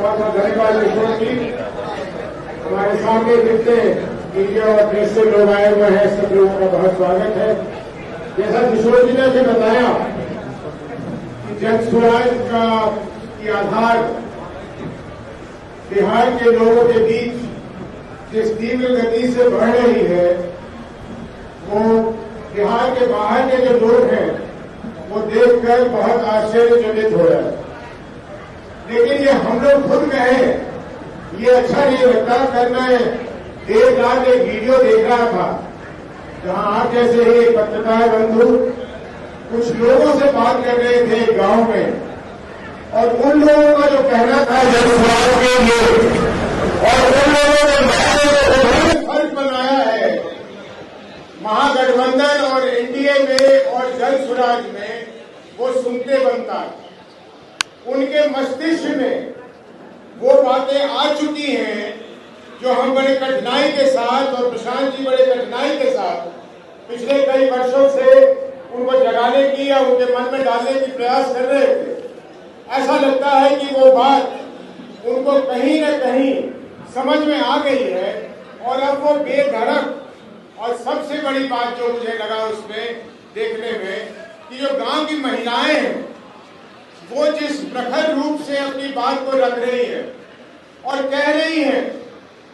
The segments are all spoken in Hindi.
बहुत बहुत धन्यवाद किशोर जी। हमारे सामने जितने मीडिया और प्रेस से लोग आए हुए हैं, सब लोगों का बहुत स्वागत है। जैसा किशोर जी ने अभी बताया कि जन स्वराज का की आधार बिहार के लोगों के बीच जिस तीव्र गति से बढ़ रही है, वो बिहार के बाहर के जो लोग हैं वो देखकर बहुत आश्चर्यचकित हो रहा है। लेकिन ये हम लोग खुद कहे ये अच्छा नहीं लगता। कल मैं देर रात एक वीडियो देख रहा था जहां आप जैसे ही एक पत्रकार बंधु कुछ लोगों से बात कर रहे थे गांव में, और उन लोगों का जो कहना था जनसभाओं के लिए, और उन लोगों ने फर्क बनाया है महागठबंधन और एनडीए में और जन स्वराज में, वो सुनते बनता है। उनके मस्तिष्क में वो बातें आ चुकी हैं जो हम बड़े कठिनाई के साथ, और प्रशांत जी बड़े कठिनाई के साथ पिछले कई वर्षों से उनको जगाने की या उनके मन में डालने की प्रयास कर रहे थे। ऐसा लगता है कि वो बात उनको कहीं न कहीं समझ में आ गई है, और अब वो बेधड़क। और सबसे बड़ी बात जो मुझे लगा उसमें देखने में कि जो गांव की महिलाएं हैं वो जिस प्रखर रूप से अपनी बात को रख रही है और कह रही है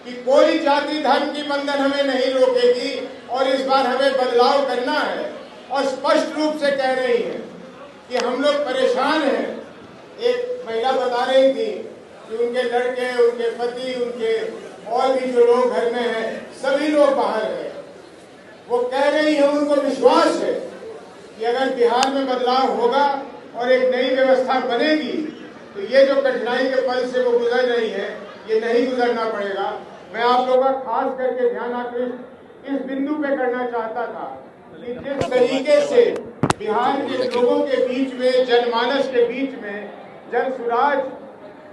कि कोई जाति धर्म की बंधन हमें नहीं रोकेगी और इस बार हमें बदलाव करना है, और स्पष्ट रूप से कह रही है कि हम लोग परेशान हैं। एक महिला बता रही थी कि उनके लड़के, उनके पति, उनके और भी जो लोग घर में हैं, सभी लोग बाहर हैं। वो कह रही है, उनको विश्वास है कि अगर बिहार में बदलाव होगा और एक नई व्यवस्था बनेगी तो ये जो कठिनाई के पल से वो गुजर रही है, ये नहीं गुजरना पड़ेगा। मैं आप लोगों का खास करके ध्यान आकृष्ट इस बिंदु पे करना चाहता था कि जिस तरीके से बिहार के लोगों के बीच में, जनमानस के बीच में जन स्वराज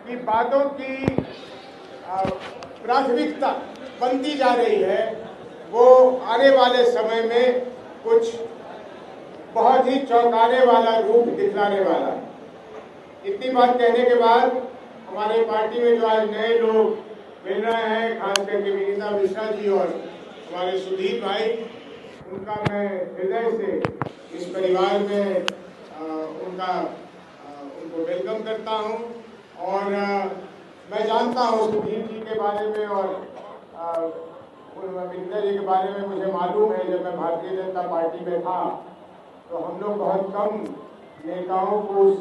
की बातों की प्राथमिकता बनती जा रही है, वो आने वाले समय में कुछ बहुत ही चौंकाने वाला रूप दिखलाने वाला है। इतनी बात कहने के बाद हमारे पार्टी में जो आज नए लोग मिल रहे हैं, खास करके विनीता मिश्रा जी और हमारे सुधीर भाई, उनका मैं हृदय से इस परिवार में उनको वेलकम करता हूं। और मैं जानता हूं सुधीर जी के बारे में और विनीता जी के बारे में मुझे मालूम है। जब मैं भारतीय जनता पार्टी में था तो हम लोग बहुत कम नेताओं को उस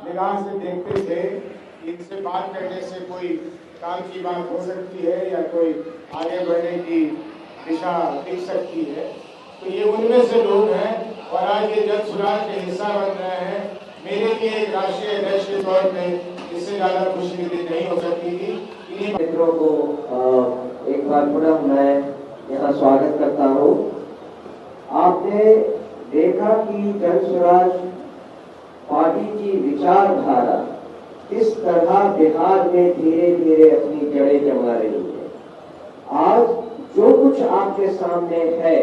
निगाह से देखते थे कि इनसे बात करने से कोई काम की बात हो सकती है या कोई आगे बढ़ने की दिशा दिख सकती है। तो ये उनमें से लोग हैं, और आज ये जन स्वराज के हिस्सा बन रहे हैं। मेरे लिए एक राष्ट्रीय अध्यक्ष के तौर पर इससे ज्यादा खुशी की दिन नहीं हो सकती थी। इन्हीं मित्रों को एक बार पुनः मैं यहाँ स्वागत करता हूँ। आपने देखा कि जन स्वराज पार्टी की विचारधारा किस तरह बिहार में धीरे धीरे अपनी जड़ें जमा रही है। आज जो कुछ आपके सामने है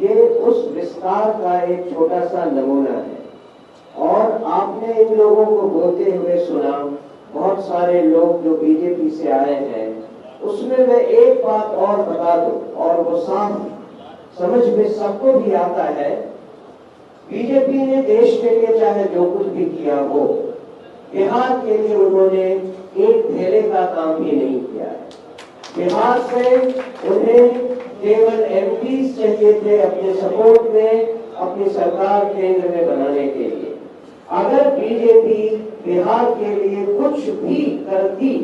ये उस विस्तार का एक छोटा सा नमूना है, और आपने इन लोगों को बोलते हुए सुना। बहुत सारे लोग जो बीजेपी से आए हैं, उसमें मैं एक बात और बता दूं, और वो साफ समझ में सबको भी आता है। बीजेपी ने देश के लिए चाहे जो कुछ भी किया हो, बिहार के लिए उन्होंने एक धेले का काम भी नहीं किया है। बिहार से उन्हें केवल एमपीज चाहिए थे अपने सपोर्ट में, अपनी सरकार केंद्र में बनाने के लिए। अगर बीजेपी बिहार के लिए कुछ भी करती,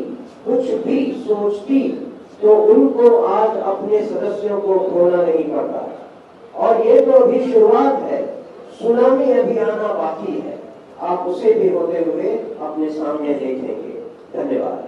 कुछ भी सोचती, तो उनको आज अपने सदस्यों को खोना नहीं पड़ता। और ये तो अभी शुरुआत है, सुनामी अभी आना बाकी है। आप उसे भी होते हुए अपने सामने देखेंगे। धन्यवाद।